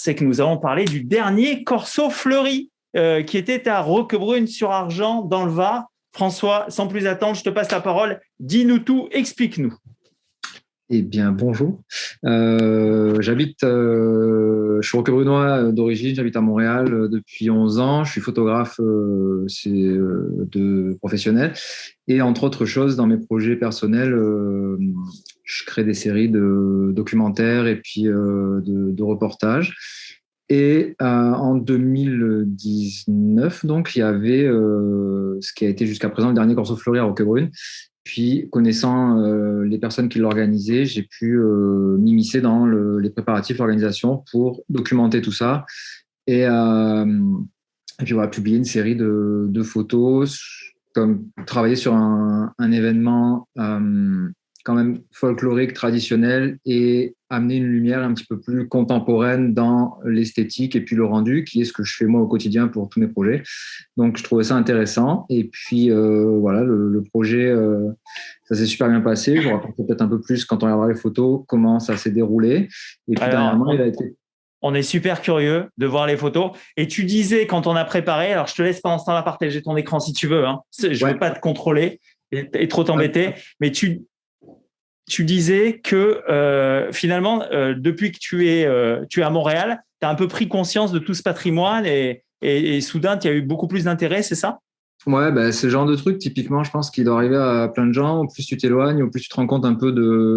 c'est que nous allons parler du dernier Corso Fleury qui était à Roquebrune-sur-Argent dans le Var. François, sans plus attendre, je te passe la parole. Dis-nous tout, explique-nous. Eh bien, bonjour. Je suis roquebrunois d'origine, j'habite à Montréal depuis 11 ans. Je suis photographe de professionnel. Et entre autres choses, dans mes projets personnels, je crée des séries de documentaires et puis de reportages. Et en 2019, donc, il y avait ce qui a été jusqu'à présent le dernier Corso Fleury à Roquebrune. Puis, connaissant les personnes qui l'organisaient, j'ai pu m'immiscer dans les préparatifs, l'organisation pour documenter tout ça et puis voilà, publier une série de photos, comme travailler sur un événement quand même folklorique, traditionnel et amener une lumière un petit peu plus contemporaine dans l'esthétique et puis le rendu, qui est ce que je fais moi au quotidien pour tous mes projets. Donc, je trouvais ça intéressant. Et puis, voilà, le projet, ça s'est super bien passé. Je vous raconte peut-être un peu plus quand on regardera les photos, comment ça s'est déroulé. Et puis, dernièrement, il a été... On est super curieux de voir les photos. Et tu disais, quand on a préparé, alors je te laisse pendant ce temps-là partager ton écran si tu veux. Hein. Je ne veux pas te contrôler et trop t'embêter. Mais tu disais que finalement, depuis que tu es à Montréal, tu as un peu pris conscience de tout ce patrimoine et soudain, tu as eu beaucoup plus d'intérêt, c'est ça? Ouais, bah, c'est le genre de truc, typiquement, je pense qu'il doit arriver à plein de gens. Au plus tu t'éloignes, au plus tu te rends compte un peu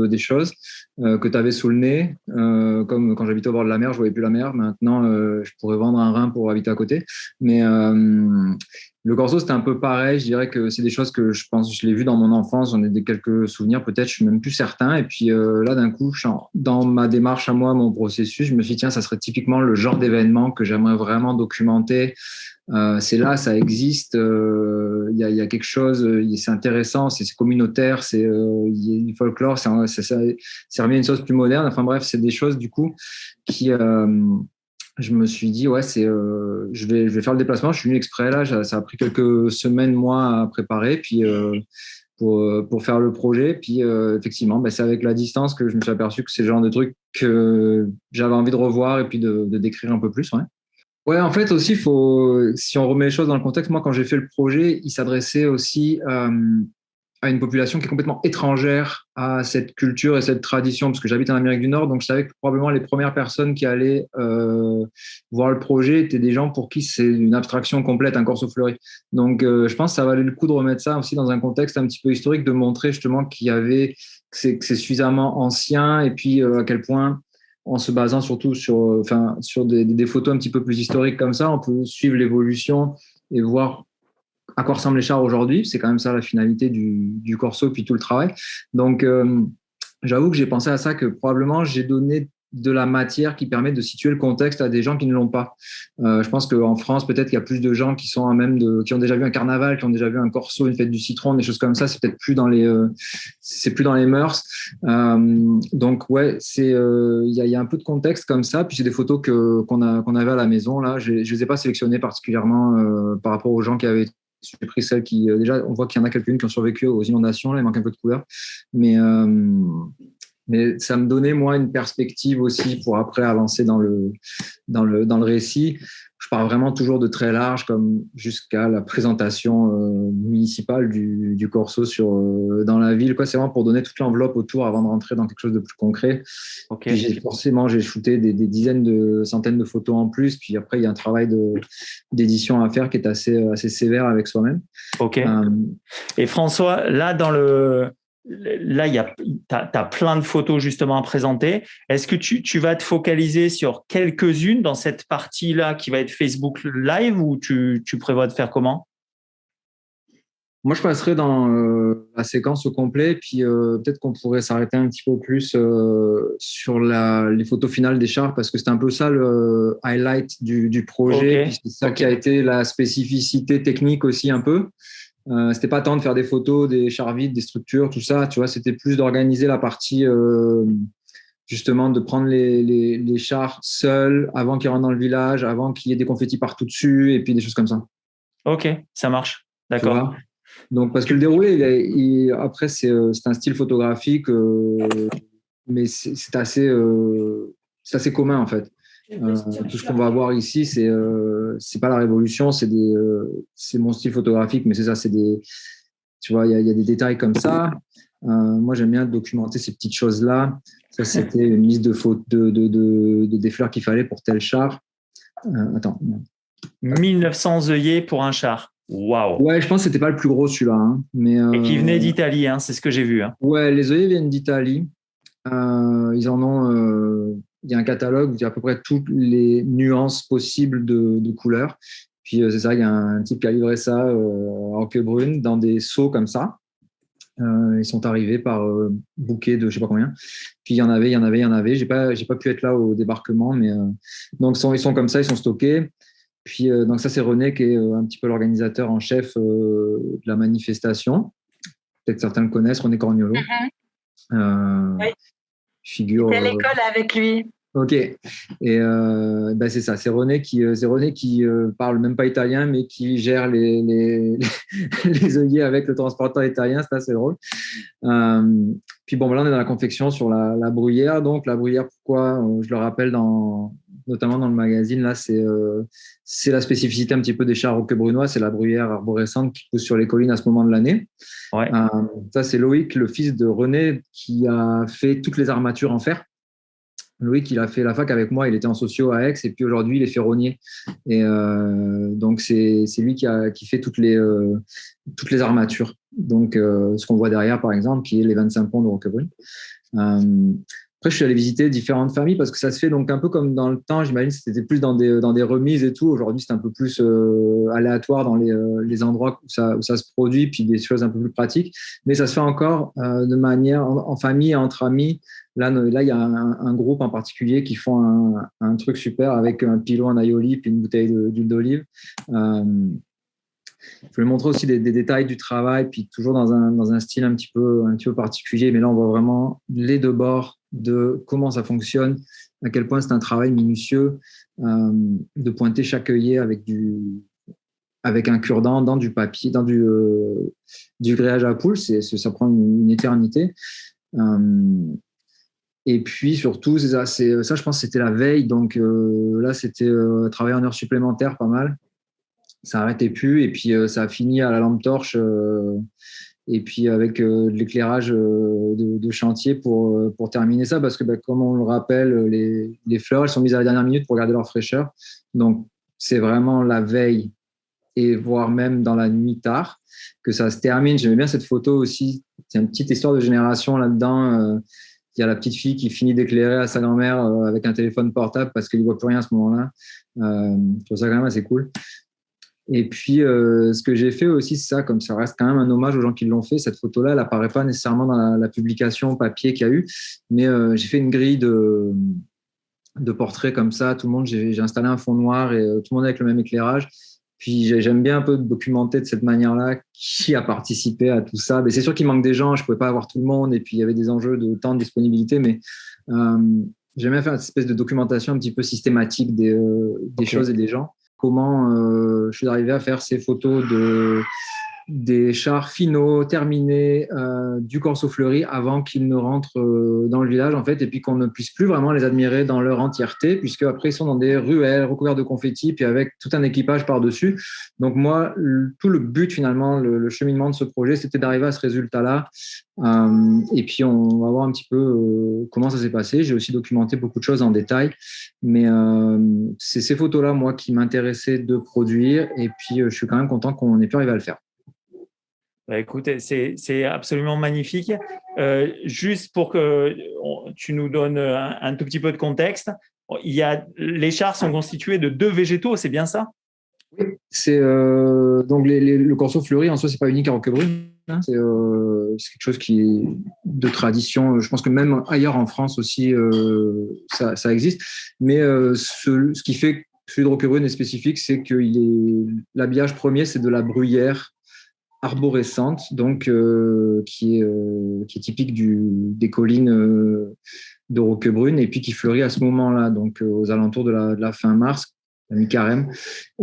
des choses que tu avais sous le nez. Comme quand j'habitais au bord de la mer, je voyais plus la mer. Maintenant, je pourrais vendre un rein pour habiter à côté. Mais le Corso, c'était un peu pareil. Je dirais que c'est des choses que je pense, je l'ai vu dans mon enfance. J'en ai quelques souvenirs, peut-être, je suis même plus certain. Et puis là, d'un coup, dans ma démarche à moi, mon processus, je me suis dit, tiens, ça serait typiquement le genre d'événement que j'aimerais vraiment documenter. C'est là, ça existe. Il y a quelque chose, c'est intéressant, c'est communautaire, il y a du folklore, c'est remis à une sauce plus moderne. Enfin bref, c'est des choses du coup qui, je me suis dit ouais, je vais faire le déplacement. Je suis venu exprès là, ça a pris quelques semaines, mois à préparer, puis pour faire le projet. Puis effectivement, c'est avec la distance que je me suis aperçu que c'est le genre de truc que j'avais envie de revoir et puis de décrire un peu plus. Ouais. Ouais, en fait aussi, si on remet les choses dans le contexte, moi quand j'ai fait le projet, il s'adressait aussi à une population qui est complètement étrangère à cette culture et cette tradition, parce que j'habite en Amérique du Nord, donc je savais que probablement les premières personnes qui allaient voir le projet étaient des gens pour qui c'est une abstraction complète, un Corso Fleury. Donc je pense que ça valait le coup de remettre ça aussi dans un contexte un petit peu historique, de montrer justement que c'est suffisamment ancien et puis à quel point en se basant surtout sur des photos un petit peu plus historiques comme ça, on peut suivre l'évolution et voir à quoi ressemblent les chars aujourd'hui. C'est quand même ça la finalité du Corso, puis tout le travail. Donc, j'avoue que j'ai pensé à ça, que probablement j'ai donné de la matière qui permet de situer le contexte à des gens qui ne l'ont pas. Je pense qu'en France, peut-être qu'il y a plus de gens qui sont à même qui ont déjà vu un carnaval, qui ont déjà vu un corso, une fête du citron, des choses comme ça. C'est peut-être plus dans c'est plus dans les mœurs. Donc ouais, il y a un peu de contexte comme ça. Puis c'est des photos qu'on avait à la maison là. Je les ai pas sélectionnées particulièrement par rapport aux gens qui avaient. J'ai pris celles qui déjà, on voit qu'il y en a quelques-unes qui ont survécu aux inondations. Là, il manque un peu de couleur, mais ça me donnait, moi, une perspective aussi pour après avancer dans le récit. Je pars vraiment toujours de très large, comme jusqu'à la présentation municipale du Corso dans la ville. C'est vraiment pour donner toute l'enveloppe autour avant de rentrer dans quelque chose de plus concret. Okay. Puis j'ai shooté des dizaines de centaines de photos en plus. Puis après, il y a un travail d'édition à faire qui est assez sévère avec soi-même. Ok. Et François, là, t'as plein de photos justement à présenter. Est-ce que tu vas te focaliser sur quelques-unes dans cette partie-là qui va être Facebook Live ou tu prévois de faire comment? Moi, je passerai dans la séquence au complet, puis peut-être qu'on pourrait s'arrêter un petit peu plus sur les photos finales des chars, parce que c'est un peu ça le highlight du projet, okay. Puis c'est ça qui a été la spécificité technique aussi un peu. C'était pas tant de faire des photos, des chars vides, des structures, tout ça, tu vois, c'était plus d'organiser la partie, justement, de prendre les chars seuls avant qu'ils rentrent dans le village, avant qu'il y ait des confettis partout dessus, et puis des choses comme ça. Ok, ça marche, d'accord. Donc, parce que le déroulé, après, c'est un style photographique, mais c'est assez commun, en fait. Tout ce qu'on va voir ici, c'est pas la révolution, c'est mon style photographique, mais c'est ça, tu vois, il y a des détails comme ça. Moi, j'aime bien documenter ces petites choses-là. Ça, c'était une liste de fautes des fleurs qu'il fallait pour tel char. Attends. 1900 œillets pour un char. Waouh. Ouais, je pense que c'était pas le plus gros celui-là, hein, mais Et qui venait d'Italie, hein, c'est ce que j'ai vu. Hein. ouais, les œillets viennent d'Italie. Ils en ont. Il y a un catalogue où il y a à peu près toutes les nuances possibles de couleurs. Puis c'est ça, il y a un type qui a livré ça en Roquebrune dans des seaux comme ça. Ils sont arrivés par bouquet de je sais pas combien. Puis il y en avait, il y en avait, il y en avait. J'ai pas pu être là au débarquement, mais donc ils sont comme ça, ils sont stockés. Puis donc ça c'est René qui est un petit peu l'organisateur en chef de la manifestation. Peut-être certains le connaissent, René Corniolo. Oui. Figure. J'étais à l'école avec lui. Ok. Et c'est ça, c'est René qui parle même pas italien, mais qui gère les œillets avec le transporteur italien. Ça, c'est drôle. Puis bon, là, on est dans la confection sur la bruyère. Donc, la bruyère, pourquoi je le rappelle notamment dans le magazine, là, c'est la spécificité un petit peu des chars roquebrunois. C'est la bruyère arborescente qui pousse sur les collines à ce moment de l'année. Ouais. Ça, c'est Loïc, le fils de René, qui a fait toutes les armatures en fer. Loïc, il a fait la fac avec moi, il était en socio à Aix, et puis aujourd'hui, il est ferronnier. Et donc, c'est lui qui fait toutes les armatures. Donc, ce qu'on voit derrière, par exemple, qui est les 25 ponts de Roquebrune. Après, je suis allé visiter différentes familles parce que ça se fait donc un peu comme dans le temps. J'imagine que c'était plus dans des remises et tout. Aujourd'hui, c'est un peu plus aléatoire dans les endroits où ça se produit, puis des choses un peu plus pratiques. Mais ça se fait encore de manière en famille, entre amis. Là, il y a un groupe en particulier qui font un truc super avec un pilot en aioli puis une bouteille d'huile d'olive. Je vais montrer aussi des détails du travail, puis toujours dans un style un petit peu particulier. Mais là, on voit vraiment les deux bords de comment ça fonctionne, à quel point c'est un travail minutieux de pointer chaque œillet avec un cure-dent dans du papier, dans du grillage à poule. Ça prend une éternité. Et puis surtout, ça, je pense que c'était la veille. Donc là, c'était travailler en heures supplémentaires, pas mal. Ça n'arrêtait plus. Et puis, ça a fini à la lampe torche et puis avec de l'éclairage de chantier pour terminer ça. Parce que, comme on le rappelle, les fleurs, elles sont mises à la dernière minute pour garder leur fraîcheur. Donc, c'est vraiment la veille et voire même dans la nuit tard que ça se termine. J'aimais bien cette photo aussi. C'est une petite histoire de génération là-dedans. Il y a la petite fille qui finit d'éclairer à sa grand-mère avec un téléphone portable parce qu'elle ne voit plus rien à ce moment-là. Je trouve ça quand même assez cool. Et puis, ce que j'ai fait aussi, c'est ça, comme ça reste quand même un hommage aux gens qui l'ont fait. Cette photo-là, elle n'apparaît pas nécessairement dans la publication papier qu'il y a eu, mais j'ai fait une grille de portraits comme ça. Tout le monde, j'ai installé un fond noir et tout le monde avec le même éclairage. Puis j'aime bien un peu documenter de cette manière-là qui a participé à tout ça. Mais c'est sûr qu'il manque des gens, je ne pouvais pas avoir tout le monde, et puis il y avait des enjeux de temps, de disponibilité, mais j'aime bien faire une espèce de documentation un petit peu systématique des choses et des gens. Comment je suis arrivé à faire ces photos des chars finaux terminés du Corso Fleuri avant qu'ils ne rentrent dans le village en fait, et puis qu'on ne puisse plus vraiment les admirer dans leur entièreté, puisque après ils sont dans des ruelles recouvertes de confettis puis avec tout un équipage par-dessus. Donc moi, tout le but finalement, le cheminement de ce projet, c'était d'arriver à ce résultat-là. Et puis on va voir un petit peu comment ça s'est passé. J'ai aussi documenté beaucoup de choses en détail, mais c'est ces photos-là moi qui m'intéressaient de produire, et puis je suis quand même content qu'on ait pu arriver à le faire. Écoutez, c'est absolument magnifique. Juste pour que tu nous donnes un tout petit peu de contexte, les chars sont constitués de 2 végétaux, c'est bien ça? Oui, c'est donc le Corso Fleuri en soi, c'est pas unique à Roquebrune. Hein, c'est quelque chose qui est de tradition. Je pense que même ailleurs en France aussi, ça existe. Mais ce qui fait que celui de Roquebrune est spécifique, c'est que l'habillage premier, c'est de la bruyère arborescente, donc qui est typique des collines de Roquebrune, et puis qui fleurit à ce moment-là, donc aux alentours de la fin mars, la mi-carême.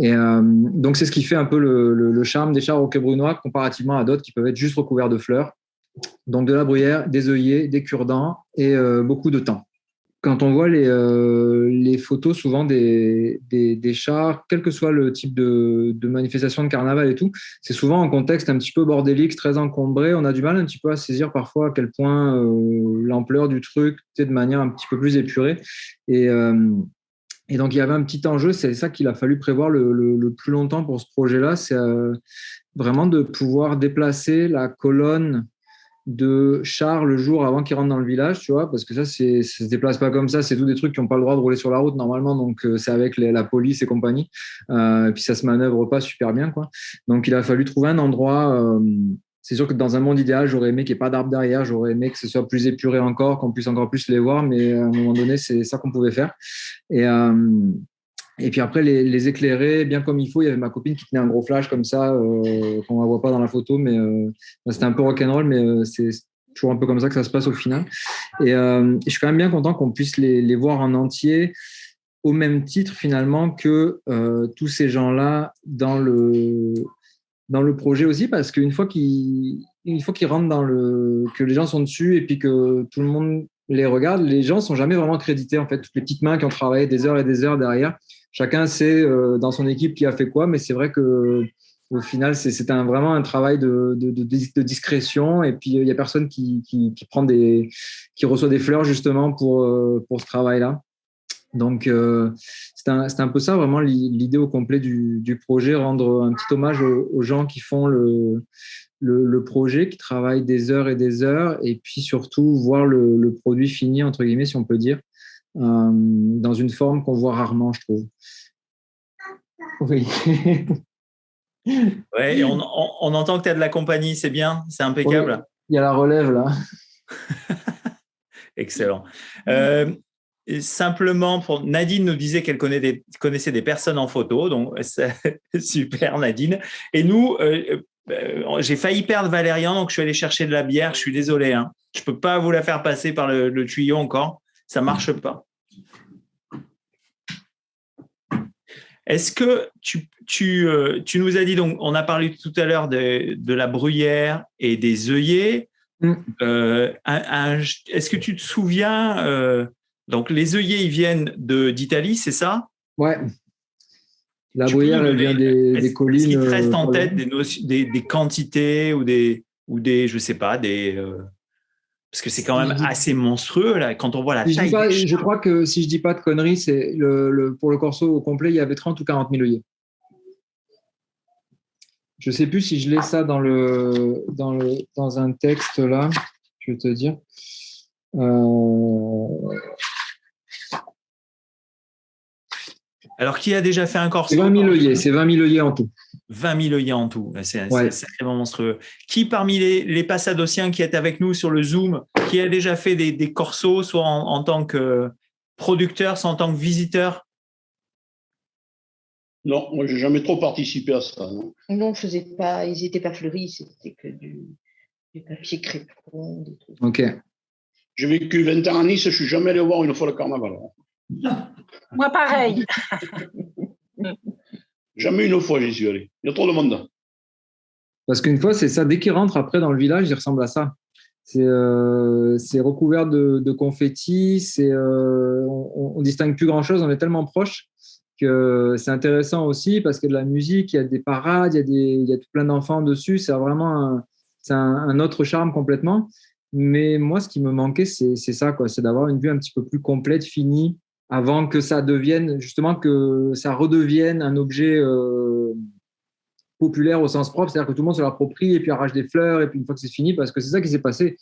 Et donc c'est ce qui fait un peu le charme des chars roquebrunois comparativement à d'autres qui peuvent être juste recouverts de fleurs. Donc de la bruyère, des œillets, des cure-dents et beaucoup de thym. quand on voit les photos souvent des chars, quel que soit le type de manifestation de carnaval et tout, c'est souvent en contexte un petit peu bordélique, très encombré. On a du mal un petit peu à saisir parfois à quel point l'ampleur du truc, de manière un petit peu plus épurée. Et, et donc, il y avait un petit enjeu, c'est ça qu'il a fallu prévoir le plus longtemps pour ce projet-là, c'est vraiment de pouvoir déplacer la colonne de chars le jour avant qu'ils rentrent dans le village, tu vois, parce que ça se déplace pas comme ça, c'est tous des trucs qui n'ont pas le droit de rouler sur la route normalement, donc c'est avec la police et compagnie, et puis ça se manœuvre pas super bien, quoi. Donc il a fallu trouver un endroit. C'est sûr que dans un monde idéal, j'aurais aimé qu'il n'y ait pas d'arbres derrière, j'aurais aimé que ce soit plus épuré encore, qu'on puisse encore plus les voir, mais à un moment donné, c'est ça qu'on pouvait faire. Et, et puis après, les éclairer bien comme il faut. Il y avait ma copine qui tenait un gros flash comme ça, qu'on ne voit pas dans la photo, mais c'était un peu rock'n'roll, mais c'est toujours un peu comme ça que ça se passe au final. Et je suis quand même bien content qu'on puisse les voir en entier, au même titre finalement que tous ces gens-là dans le projet aussi, parce qu'une fois qu'ils rentrent que les gens sont dessus et puis que tout le monde les regarde, les gens sont jamais vraiment crédités, en fait. Toutes les petites mains qui ont travaillé des heures et des heures derrière, chacun sait dans son équipe qui a fait quoi, mais c'est vrai que au final, c'est vraiment un travail de discrétion, et puis il n'y a personne qui reçoit des fleurs justement pour ce travail-là. Donc, c'est un peu ça, vraiment, l'idée au complet du projet, rendre un petit hommage aux gens qui font le projet, qui travaillent des heures et des heures, et puis surtout voir le produit fini, entre guillemets, si on peut dire, dans une forme qu'on voit rarement, je trouve. Oui. Ouais, et on entend que tu as de la compagnie, c'est bien, c'est impeccable. Oui, il y a la relève, là. Excellent. Simplement, Nadine nous disait qu'elle connaissait des personnes en photo, donc super Nadine. Et nous, j'ai failli perdre Valérian, donc je suis allé chercher de la bière. Je suis désolé, hein. Je peux pas vous la faire passer par le tuyau encore, ça marche pas. Est-ce que tu nous as dit, donc on a parlé tout à l'heure de la bruyère et des œillets. Est-ce que tu te souviens, donc les œillets, ils viennent d'Italie, c'est ça? Ouais. La bruyère, elle vient des collines. Est-ce qu'il te reste en tête des quantités ou je sais pas, parce que c'est quand même assez monstrueux là, quand on voit la taille. Je crois que si je dis pas de conneries, c'est pour le corso au complet, il y avait 30 ou 40 000 œillets. Je sais plus si je l'ai ça dans un texte là, je vais te dire. Alors, qui a déjà fait un corso? C'est 20 000 œillets, c'est 20 000 œillets en tout. 20 000 œillets en tout, c'est sacrément monstrueux. Qui parmi les Passadociens qui est avec nous sur le Zoom, qui a déjà fait des corsos, soit en tant que producteur, soit en tant que visiteur? Non, moi, j'ai jamais trop participé à ça. Non, je faisais pas, ils n'étaient pas fleuris, c'était que du papier crépon, des trucs. Ok. J'ai vécu 20 ans à Nice, je suis jamais allé voir une fois le carnaval. Moi, pareil. Jamais une fois, j'y suis allé. Il y a trop de monde. Parce qu'une fois, c'est ça, dès qu'ils rentrent après dans le village, ils ressemblent à ça. C'est recouvert de confettis, on distingue plus grand-chose, on est tellement proches que c'est intéressant aussi parce qu'il y a de la musique, il y a des parades, il y a tout plein d'enfants dessus, c'est vraiment un autre charme complètement. Mais moi, ce qui me manquait, c'est ça, quoi, c'est d'avoir une vue un petit peu plus complète, finie, avant que ça devienne, justement, que ça redevienne un objet populaire au sens propre, c'est-à-dire que tout le monde se l'approprie et puis arrache des fleurs, et puis une fois que c'est fini, parce que c'est ça qui s'est passé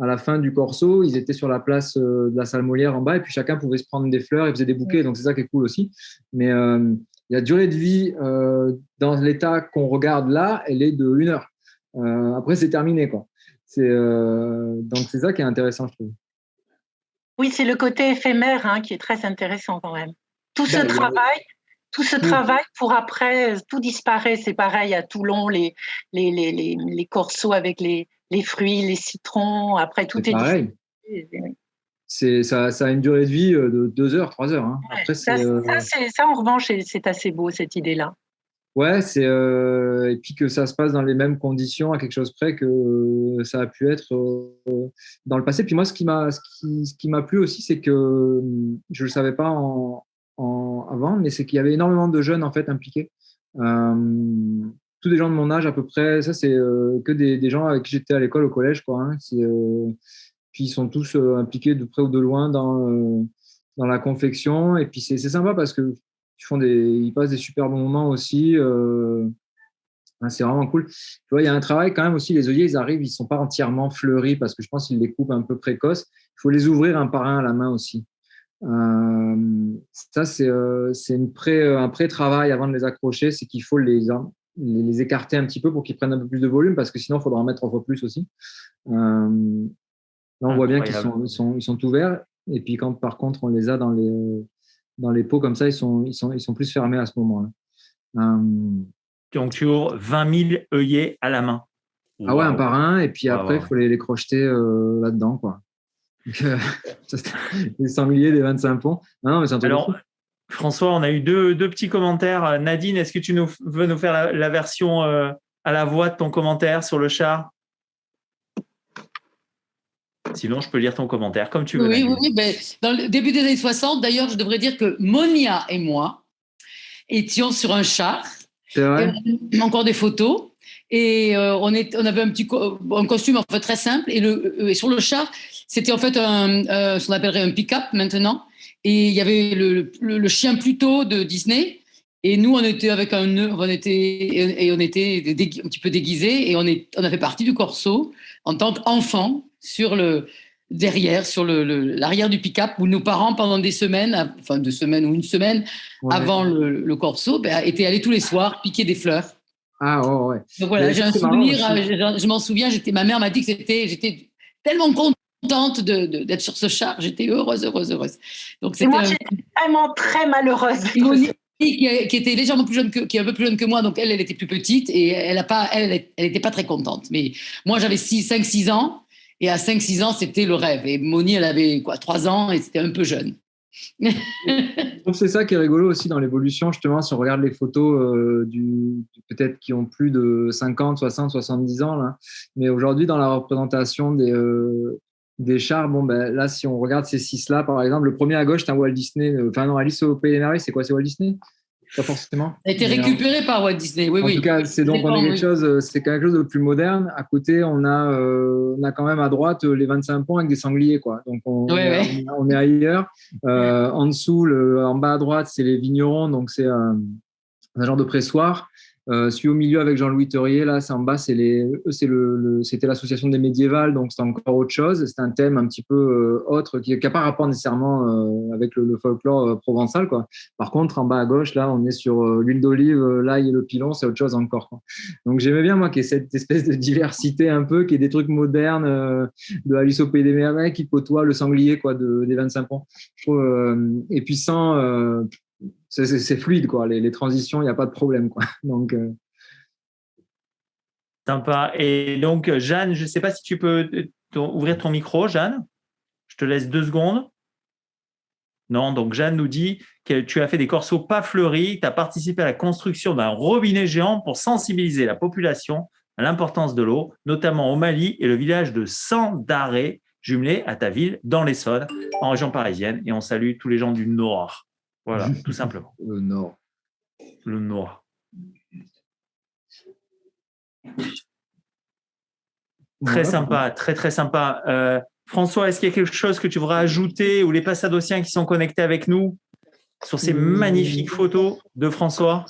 à la fin du corso, ils étaient sur la place de la salle Molière en bas, et puis chacun pouvait se prendre des fleurs et faisait des bouquets, donc c'est ça qui est cool aussi. Mais la durée de vie dans l'état qu'on regarde là, elle est de 1 heure. Après, c'est terminé, quoi. Donc c'est ça qui est intéressant, je trouve. Oui, c'est le côté éphémère qui est très intéressant quand même. Tout ce travail pour après, tout disparaît. C'est pareil à Toulon, les corsos avec les fruits, les citrons. Après, tout est pareil. Ça a une durée de vie de 2 heures, 3 heures. Hein. Après, ça, en revanche, c'est assez beau, cette idée-là. Ouais, et puis que ça se passe dans les mêmes conditions à quelque chose près que ça a pu être dans le passé. Puis moi, ce qui m'a plu aussi, c'est que je le savais pas avant, mais c'est qu'il y avait énormément de jeunes en fait impliqués. Euh, Tous des gens de mon âge à peu près. Ça, c'est que des gens avec qui j'étais à l'école, au collège, quoi. Hein. Puis ils sont tous impliqués de près ou de loin dans la confection. Et puis c'est sympa parce que ils passent des super bons moments aussi. C'est vraiment cool. Tu vois, il y a un travail quand même aussi. Les œillets, ils arrivent, ils sont pas entièrement fleuris parce que je pense qu'ils les coupent un peu précoce. Il faut les ouvrir un par un à la main aussi. Ça, c'est un pré-travail avant de les accrocher. C'est qu'il faut les écarter un petit peu pour qu'ils prennent un peu plus de volume parce que sinon, il faudra en mettre 3 fois plus aussi. Là, on voit bien qu'ils sont tout verts. Et puis, quand par contre, on les a dans les pots comme ça, ils sont plus fermés à ce moment-là. Donc, tu ouvres 20 000 œillets à la main. Ah ouais, un par un. Et puis après, il faut les crocheter là-dedans, quoi. Donc, des sangliers, des 25 ponts. Non, mais c'est un truc. Alors, François, on a eu deux petits commentaires. Nadine, est-ce que tu veux nous faire la version à la voix de ton commentaire sur le char? Sinon, je peux lire ton commentaire comme tu veux. Oui. Ben, dans le début des années 60, d'ailleurs, je devrais dire que Monia et moi étions sur un char. C'est vrai. Et encore des photos. Et on avait un costume en fait très simple. Et sur le char, c'était en fait ce qu'on appellerait un pick-up maintenant. Et il y avait le chien Pluto de Disney. Et nous, on était avec on était un petit peu déguisés. Et on a fait partie du corso en tant qu'enfants sur l'arrière du pick-up où nos parents, pendant des semaines, enfin 2 semaines ou une semaine avant le corso, étaient allés tous les soirs piquer des fleurs. Ah ouais. Donc voilà, j'ai un souvenir, je m'en souviens, ma mère m'a dit que j'étais tellement contente d'être sur ce char, j'étais heureuse. Donc, et moi, j'étais vraiment très malheureuse. Monique, qui était légèrement plus jeune qui est un peu plus jeune que moi, donc elle était plus petite et elle n'était pas très contente. Mais moi, j'avais 5-6 ans et à 5-6 ans, c'était le rêve. Et Moni, elle avait 3 ans et c'était un peu jeune. Je trouve que c'est ça qui est rigolo aussi dans l'évolution, justement, si on regarde les photos peut-être qui ont plus de 50, 60, 70 ans, là. Mais aujourd'hui, dans la représentation des chars, là, si on regarde ces 6-là, par exemple, le premier à gauche, c'est un Walt Disney, Alice au Pays des Merveilles, c'est quoi, c'est Walt Disney? Pas forcément. Ça a été récupéré par Walt Disney, oui. En tout cas, c'est quelque chose de plus moderne. À côté, on a quand même à droite les 25 ponts avec des sangliers, quoi. Donc, on est ailleurs. En dessous, en bas à droite, c'est les vignerons. Donc, c'est un genre de pressoir. Celui au milieu avec Jean-Louis Teurier, là, c'est en bas, c'était l'association des médiévales, donc c'est encore autre chose. C'est un thème un petit peu autre qui n'a pas rapport nécessairement avec le folklore provençal, quoi. Par contre, en bas à gauche, là, on est sur l'huile d'olive, l'ail et le pilon, c'est autre chose encore, quoi. Donc j'aimais bien, moi, qu'il y ait cette espèce de diversité un peu, qu'il y ait des trucs modernes de Alice au Pays des Merveilles qui côtoient le sanglier, quoi, des 25 ponts. Je trouve, et puis sans. C'est fluide, quoi. Les transitions, il n'y a pas de problème, quoi. Donc, sympa. Et donc, Jeanne, je ne sais pas si tu peux ouvrir ton micro, Jeanne. Je te laisse 2 secondes. Non, donc Jeanne nous dit que tu as fait des corsos pas fleuris, tu as participé à la construction d'un robinet géant pour sensibiliser la population à l'importance de l'eau, notamment au Mali et le village de Sandaré, jumelé à ta ville dans l'Essonne, en région parisienne. Et on salue tous les gens du Nord. Voilà, tout simplement. Le Nord. Le Nord. Très sympa, très, très sympa. François, est-ce qu'il y a quelque chose que tu voudrais ajouter ou les Passadotiens qui sont connectés avec nous sur ces magnifiques photos de François?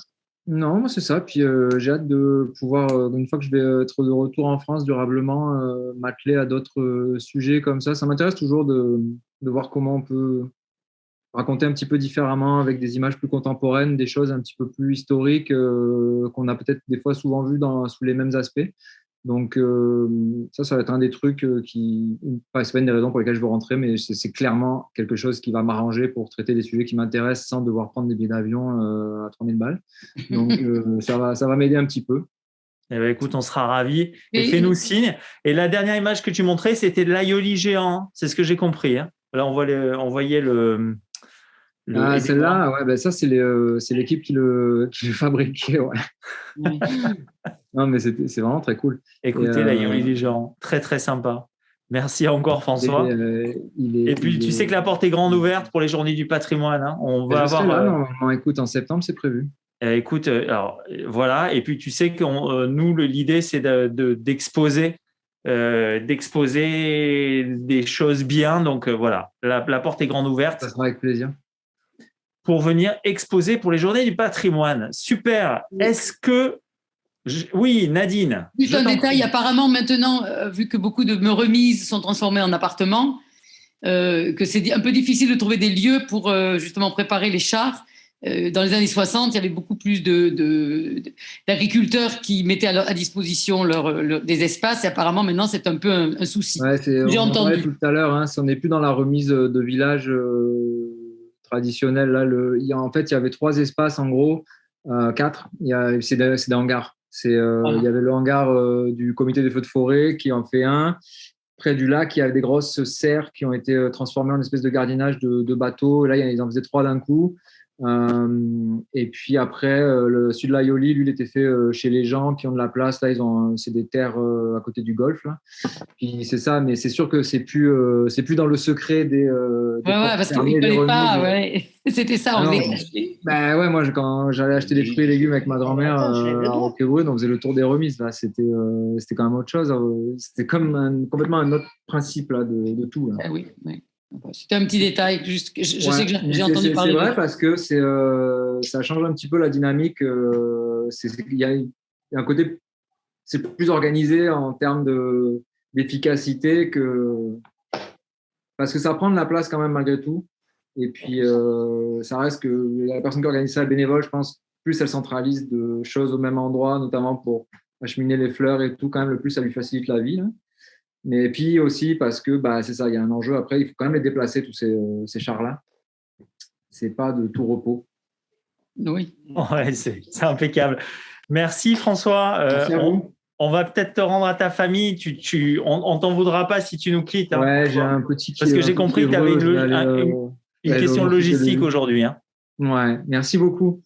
Non, c'est ça. Puis j'ai hâte de pouvoir, une fois que je vais être de retour en France durablement, m'atteler à d'autres sujets comme ça. Ça m'intéresse toujours de voir comment on peut raconter un petit peu différemment avec des images plus contemporaines, des choses un petit peu plus historiques qu'on a peut-être des fois souvent vues sous les mêmes aspects. Donc ça va être un des trucs c'est pas une des raisons pour lesquelles je veux rentrer, mais c'est clairement quelque chose qui va m'arranger pour traiter des sujets qui m'intéressent sans devoir prendre des billets d'avion à 3000 balles. Donc ça va m'aider un petit peu. Eh bien, écoute, on sera ravis. Et fais-nous signe. Et la dernière image que tu montrais, c'était de l'aïoli géant. C'est ce que j'ai compris. Hein. Là, on voyait Celle-là, ouais, ça, c'est l'équipe qui le fabriquait. Ouais. Non, mais c'est vraiment très cool. Écoutez, là, il y a Olivier Jean. Très, très sympa. Merci encore, François. Et puis, tu sais que la porte est grande ouverte pour les Journées du patrimoine. Hein. On va avoir. Là, normalement, écoute, en septembre, c'est prévu. Écoute, alors voilà. Et puis, tu sais que nous, l'idée, c'est d'exposer des choses bien. Donc, voilà, la porte est grande ouverte. Ça sera avec plaisir. Pour venir exposer pour les Journées du patrimoine. Super. Est-ce que oui, Nadine. Juste un détail, apparemment maintenant, vu que beaucoup de remises sont transformées en appartements, que c'est un peu difficile de trouver des lieux pour justement préparer les chars. Dans les années 60, il y avait beaucoup plus d'agriculteurs qui mettaient à disposition des espaces, et apparemment maintenant c'est un peu un souci. Ouais, j'ai entendu tout à l'heure, si on n'est plus dans la remise de village traditionnelle, là, en fait il y avait 3 espaces en gros, 4, c'est des hangars. Il y avait le hangar du comité des feux de forêt qui en fait un. Près du lac, il y avait des grosses serres qui ont été transformées en espèce de gardiennage de bateaux. Là, ils en faisaient 3 d'un coup. Et puis après, le sud de l'Aioli, lui, il était fait chez les gens qui ont de la place. Là, c'est des terres à côté du golfe. Là. Puis c'est ça, mais c'est sûr que c'est plus dans le secret des. Parce qu'il ne fallait pas. Ouais. C'était ça, on faisait cacher. Ouais, moi, quand j'allais acheter des fruits et légumes avec ma grand-mère à Roquebrune, on faisait le tour des remises. Là, c'était quand même autre chose. C'était comme complètement un autre principe là de tout. Là. Oui. C'était un petit détail, juste je sais que j'ai entendu parler. C'est vrai parce que ça change un petit peu la dynamique. Il y a un côté, c'est plus organisé en termes d'efficacité parce que ça prend de la place quand même malgré tout. Et puis ça reste que la personne qui organise ça, bénévole, je pense, plus elle centralise de choses au même endroit, notamment pour acheminer les fleurs et tout, quand même le plus ça lui facilite la vie. Là. Mais puis aussi parce que c'est ça, il y a un enjeu. Après, il faut quand même les déplacer, tous ces chars-là. C'est pas de tout repos. Oui. Ouais, c'est impeccable. Merci François. Merci à vous. On va peut-être te rendre à ta famille. On t'en voudra pas si tu nous quittes. Hein, ouais, j'ai un petit. Parce que j'ai compris que tu avais une question logistique aujourd'hui. Hein. Ouais, merci beaucoup.